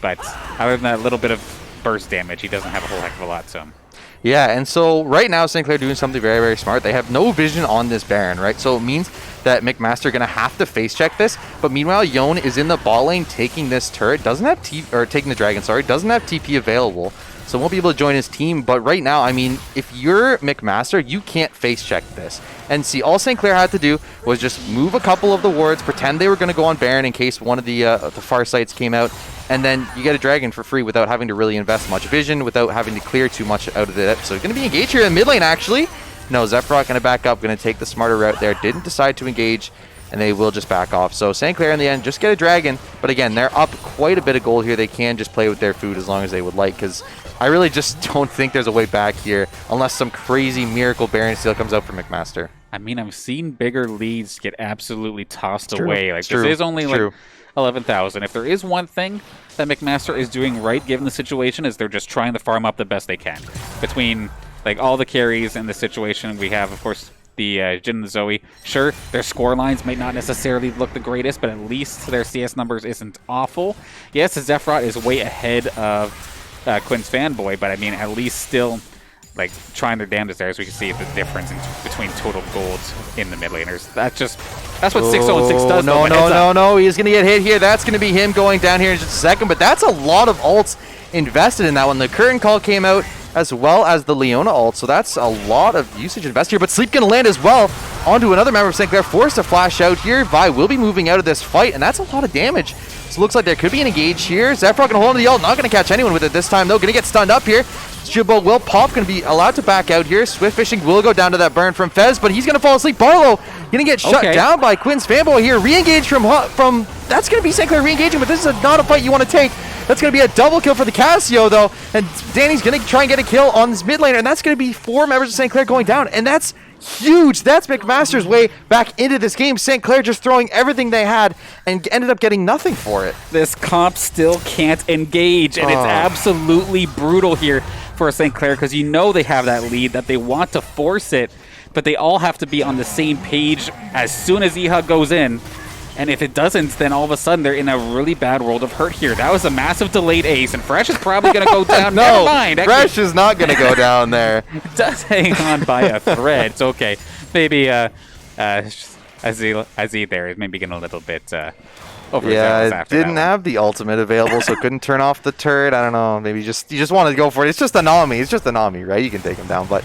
But other than that little bit of burst damage, he doesn't have a whole heck of a lot to him. Yeah, and so right now St. Clair doing something very, very smart. They have no vision on this Baron, right? So it means that McMaster going to have to face check this. But meanwhile, Yone is in the bot lane taking this turret, taking the dragon, doesn't have TP available. So won't be able to join his team. But right now, I mean, if you're McMaster, you can't face check this. And see, all St. Clair had to do was just move a couple of the wards, pretend they were going to go on Baron in case one of the far sites came out, and then you get a dragon for free without having to really invest much vision, without having to clear too much out of it. So going to be engaged here in mid lane, actually. No, Zephrot going to back up, going to take the smarter route there. Didn't decide to engage, and they will just back off. So St. Clair in the end just get a dragon, but again, they're up quite a bit of gold here. They can just play with their food as long as they would like, because I really just don't think there's a way back here unless some crazy miracle Baron steal comes out for McMaster. I mean, I've seen bigger leads get absolutely tossed It's away. true. Like It's this true. is only It's like true. 11,000. If there is one thing that McMaster is doing right, given the situation, is they're just trying to farm up the best they can. Between like all the carries in the situation, we have, of course, the Jin and the Zoe. Sure, their score lines might not necessarily look the greatest, but at least their CS numbers isn't awful. Yes, Zephrot is way ahead of Quinn's Fanboy, but I mean, at least still like trying their damnedest there, as we can see the difference between total gold in the mid laners. That's what 606 does. No. He's going to get hit here. That's going to be him going down here in just a second, but that's a lot of ults invested in that one. The current call came out as well as the Leona ult, so that's a lot of usage invested here, but Sleep going to land as well onto another member of St. Clair, forced to flash out here. Vi will be moving out of this fight, and that's a lot of damage. So it looks like there could be an engage here. Zephrot going to hold on to the ult, not going to catch anyone with it this time, though. Going to get stunned up here. Shield Bolt will pop, going to be allowed to back out here. Swift Fishing will go down to that burn from Fez, but he's going to fall asleep. Barlow going to get shut down by Quinn's Fanboy here. Re-engage from that's going to be St. Clair re-engaging, but this is not a fight you want to take. That's going to be a double kill for the Cassio, though, and Danny's going to try and get a kill on this mid laner, and that's going to be 4 members of St. Clair going down, and that's huge. That's McMaster's way back into this game. St. Clair just throwing everything they had and ended up getting nothing for it. This comp still can't engage, and it's absolutely brutal here for St. Clair, because you know they have that lead, that they want to force it, but they all have to be on the same page as soon as EHUG goes in. And if it doesn't, then all of a sudden they're in a really bad world of hurt here. That was a massive delayed ace, and Fresh is probably going to go down. No, never mind. Fresh is not going to go down there. It does hang on by a thread. It's okay. Maybe Azee there is maybe getting a little bit overzealous Yeah, after it didn't that one. have the ultimate available, so couldn't turn off the turret. I don't know. Maybe you just wanted to go for it. It's just a Nami. It's just a Nami, right? You can take him down. But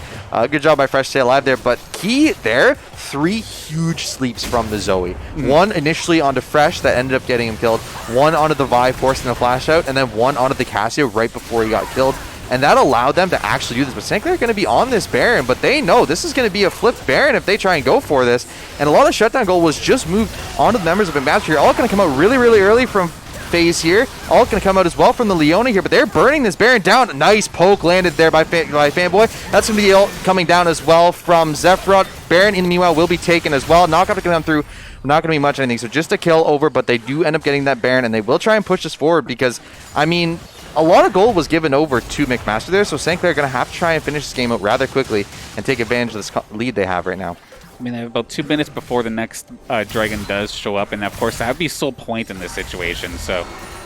good job by Fresh to stay alive there. But key there, 3 huge sleeps from the Zoe. One initially onto Fresh that ended up getting him killed. One onto the Vi, forcing the flash out. And then one onto the Cassio right before he got killed. And that allowed them to actually do this. But St. Clair are going to be on this Baron, but they know this is going to be a flipped Baron if they try and go for this. And a lot of shutdown goal was just moved onto the members of McMaster here. All going to come out really, really early from FaZe here. All going to come out as well from the Leona here, but they're burning this Baron down. Nice poke landed there by Fanboy. That's going to be the ult coming down as well from Zephrot. Baron, in the meanwhile, will be taken as well. Knockout to come through. Not going to be much anything, so just a kill over, but they do end up getting that Baron, and they will try and push this forward because, I mean, a lot of gold was given over to McMaster there, so St. Clair are going to have to try and finish this game out rather quickly and take advantage of this lead they have right now. I mean, they have about 2 minutes before the next Dragon does show up, and of course, that would be sole point in this situation, so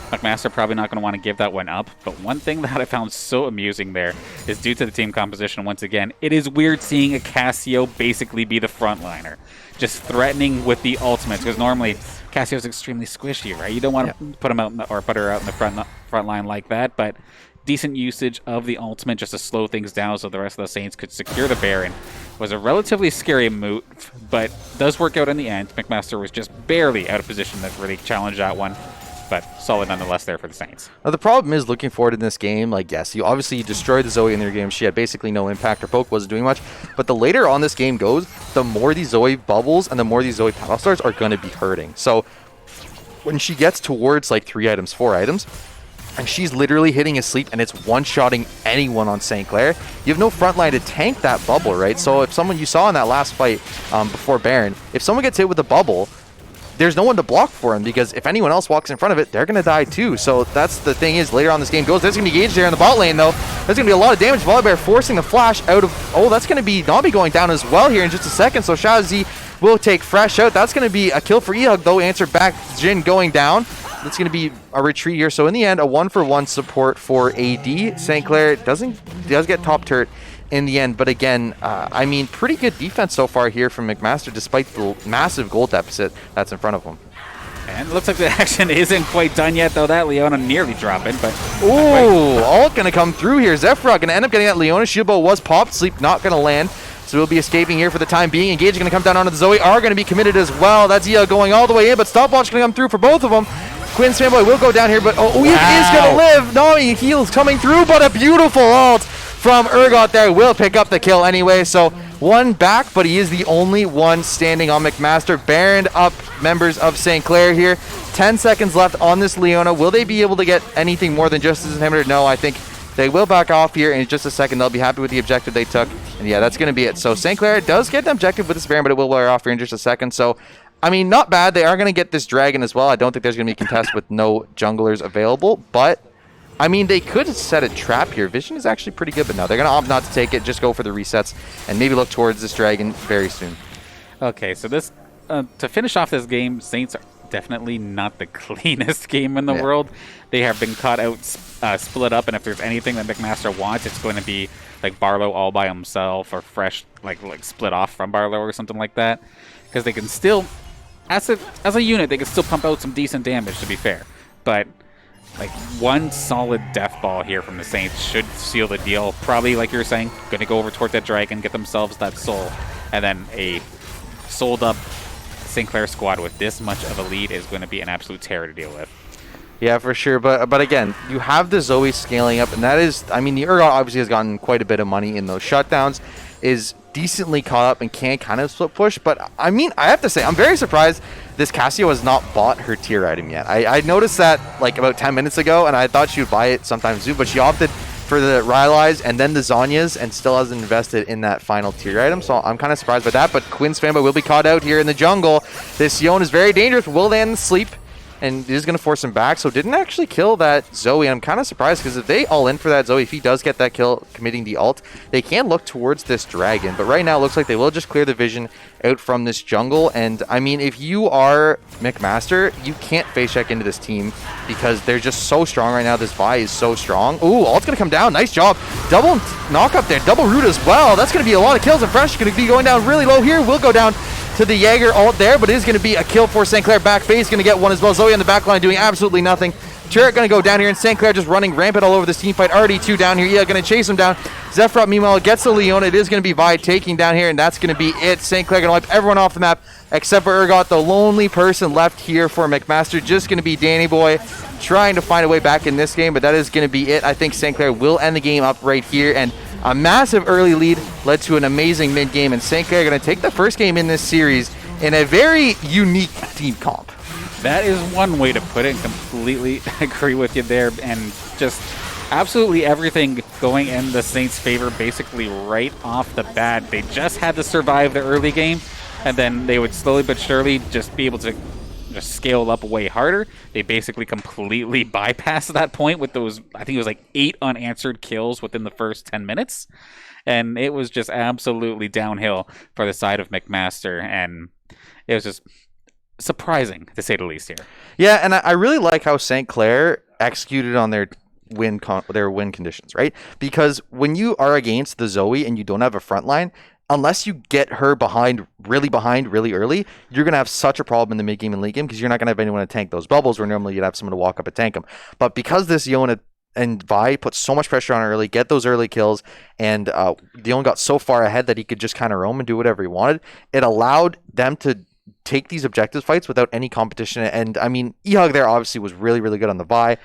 McMaster probably not going to want to give that one up. But one thing that I found so amusing there is due to the team composition once again, it is weird seeing a Cassio basically be the frontliner, just threatening with the ultimates, because normally Cassio's extremely squishy, right? You don't want to put him out or put her out in the front line like that, but decent usage of the ultimate just to slow things down so the rest of the Saints could secure the Baron was a relatively scary move, but does work out in the end. McMaster was just barely out of position to really challenge that one, but solid nonetheless there for the Saints. Now, the problem is looking forward in this game, like, yes, you obviously destroyed the Zoe in their game. She had basically no impact. Her poke wasn't doing much. But the later on this game goes, the more these Zoe bubbles and the more these Zoe paddle stars are going to be hurting. So when she gets towards like 3 items, 4 items, and she's literally hitting a sleep and it's one-shotting anyone on St. Clair, you have no front line to tank that bubble, right? So if someone, you saw in that last fight before Baron, if someone gets hit with a bubble, there's no one to block for him, because if anyone else walks in front of it, they're going to die too. So that's the thing is, later on this game goes, there's going to be Gage there in the bot lane though. There's going to be a lot of damage. Volibear forcing the flash out of, oh, that's going to be Nobby going down as well here in just a second. So Shazzy will take Fresh out. That's going to be a kill for EHUG though, answered back, Jin going down. That's going to be a retreat here. So in the end, a 1-for-1 support for AD. St. Clair does get top turret in the end, but again, I mean, pretty good defense so far here from McMaster, despite the massive goal deficit that's in front of him. And it looks like the action isn't quite done yet, though. That Leona nearly dropping, but Ooh, ult gonna come through here. Zephrot gonna end up getting that Leona. Shieldbow was popped. Sleep not gonna land, so we'll be escaping here for the time being. Engage gonna come down onto the Zoe. Are gonna be committed as well. That's EHUG going all the way in, but stopwatch gonna come through for both of them. Quinn's fanboy will go down here, but Uyuk is going to live. No, he's coming through, but a beautiful ult from Urgot there will pick up the kill anyway. So one back, but he is the only one standing on McMaster. Baron up members of St. Clair here. 10 seconds left on this Leona. Will they be able to get anything more than just this inhibitor? No, I think they will back off here in just a second. They'll be happy with the objective they took. And yeah, that's going to be it. So St. Clair does get an objective with this Baron, but it will wear off here in just a second. So, I mean, not bad. They are going to get this Dragon as well. I don't think there's going to be a contest with no junglers available. But, I mean, they could set a trap here. Vision is actually pretty good, but no, they're going to opt not to take it. Just go for the resets and maybe look towards this Dragon very soon. Okay, so this to finish off this game, Saints are definitely not the cleanest game in the world. They have been caught out, split up, and if there's anything that McMaster wants, it's going to be like Barlow all by himself or Fresh like split off from Barlow or something like that, because they can still, as a unit, they can still pump out some decent damage, to be fair. But like one solid death ball here from the Saints should seal the deal. Probably, like you're saying, going to go over toward that Dragon, get themselves that soul, and then a sold up St. Clair squad with this much of a lead is going to be an absolute terror to deal with. Yeah, for sure. But again, you have the Zoe scaling up, and that is, I mean, the Urgot obviously has gotten quite a bit of money in those shutdowns, is decently caught up and can kind of split push. But I mean, I have to say, I'm very surprised this Casio has not bought her tier item yet. I noticed that like about 10 minutes ago, and I thought she would buy it sometime soon, but she opted for the Rylai's and then the Zhonya's and still hasn't invested in that final tier item. So I'm kind of surprised by that. But Quinn's fanboy will be caught out here in the jungle. This Yone is very dangerous. Will they end the sleep? And it is going to force him back. So didn't actually kill that Zoe. I'm kind of surprised because if they all in for that Zoe, if he does get that kill committing the ult, they can look towards this Dragon. But right now it looks like they will just clear the vision out from this jungle. And I mean, if you are McMaster, you can't face check into this team because they're just so strong right now. This Vi is so strong. Ooh, ult's going to come down. Nice job. Double knock up there. Double root as well. That's going to be a lot of kills. And Fresh is going to be going down really low here. Will go down to the Jaeger ult there, but it is going to be a kill for St. Clair. Back phase going to get one as well. Zoe on the back line doing absolutely nothing. Turret going to go down here, and St. Clair just running rampant all over this team fight. Already two down here. Yeah, going to chase him down. Zephrot, meanwhile, gets the Leona. It is going to be Vi taking down here, and that's going to be it. St. Clair going to wipe everyone off the map except for Urgot. The lonely person left here for McMaster just going to be Danny Boy trying to find a way back in this game, but that is going to be it. I think St. Clair will end the game up right here, and a massive early lead led to an amazing mid game, and St. Clair going to take the first game in this series in a very unique team comp. That is one way to put it, and completely agree with you there. And just absolutely everything going in the Saints' favor basically right off the bat. They just had to survive the early game, and then they would slowly but surely just be able to just scale up way harder. They basically completely bypassed that point with those, I think it was like 8 unanswered kills within the first 10 minutes. And it was just absolutely downhill for the side of McMaster, and it was just surprising, to say the least here. Yeah, and I really like how St. Clair executed on their win conditions, right? Because when you are against the Zoe and you don't have a front line, unless you get her behind really early, you're going to have such a problem in the mid game and late game because you're not going to have anyone to tank those bubbles where normally you'd have someone to walk up and tank them. But because this Yone and Vi put so much pressure on early, get those early kills, and Yone got so far ahead that he could just kind of roam and do whatever he wanted, it allowed them to take these objective fights without any competition. And I mean, Ehug there obviously was really, really good on the Vi.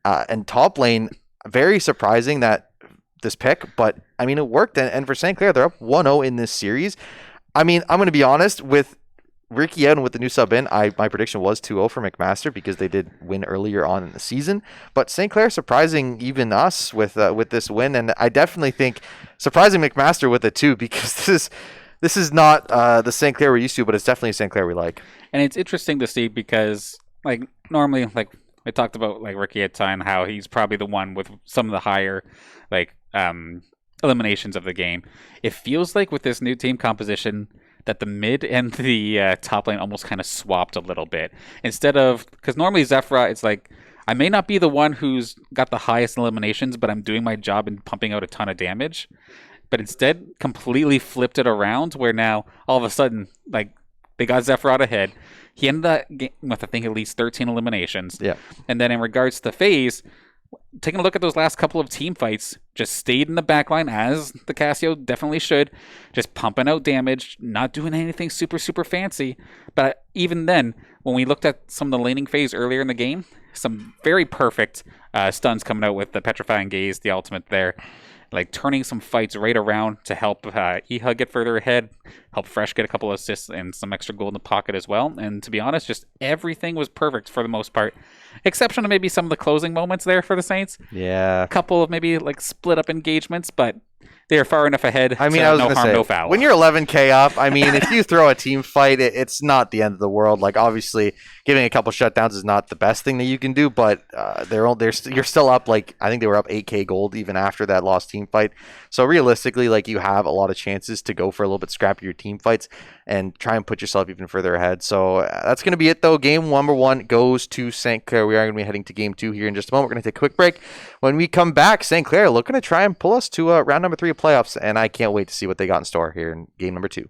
And top lane, very surprising that this pick, but I mean, it worked. And for St. Clair, they're up 1-0 in this series. I mean, I'm going to be honest with Ricky out and with the new sub in, my prediction was 2-0 for McMaster because they did win earlier on in the season. But St. Clair surprising even us with this win, and I definitely think surprising McMaster with it too, because this is not the St. Clair we're used to, but it's definitely a St. Clair we like. And it's interesting to see because, like, normally, like, I talked about, like, Ricky at time, how he's probably the one with some of the higher, like, eliminations of the game. It feels like with this new team composition that the mid and the top lane almost kind of swapped a little bit. Instead of, because normally Zephrot, it's like, I may not be the one who's got the highest eliminations, but I'm doing my job and pumping out a ton of damage. But instead, completely flipped it around, where now, all of a sudden, like, they got Zephrot ahead. He ended that game with, I think, at least 13 eliminations. Yeah. And then in regards to FaZe, taking a look at those last couple of team fights, just stayed in the backline as the Casio definitely should, just pumping out damage, not doing anything super, super fancy. But even then, when we looked at some of the laning phase earlier in the game, some very perfect stuns coming out with the Petrifying Gaze, the ultimate there. Like turning some fights right around to help Iha get further ahead, help Fresh get a couple of assists and some extra gold in the pocket as well. And to be honest, just everything was perfect for the most part. Exception to maybe some of the closing moments there for the Saints. Yeah. A couple of maybe like split up engagements, but they're far enough ahead. I mean, to I was no going to harm, say, no foul. when you're 11K up, I mean, if you throw a team fight, it's not the end of the world. Like, obviously, giving a couple shutdowns is not the best thing that you can do, but you're still up, like, I think they were up 8K gold even after that lost team fight. So, realistically, like, you have a lot of chances to go for a little bit scrappier team fights and try and put yourself even further ahead. So, that's going to be it, though. Game number 1 goes to St. Clair. We are going to be heading to game 2 here in just a moment. We're going to take a quick break. When we come back, St. Clair looking to try and pull us to round number 3 of playoffs, and I can't wait to see what they got in store here in game number 2.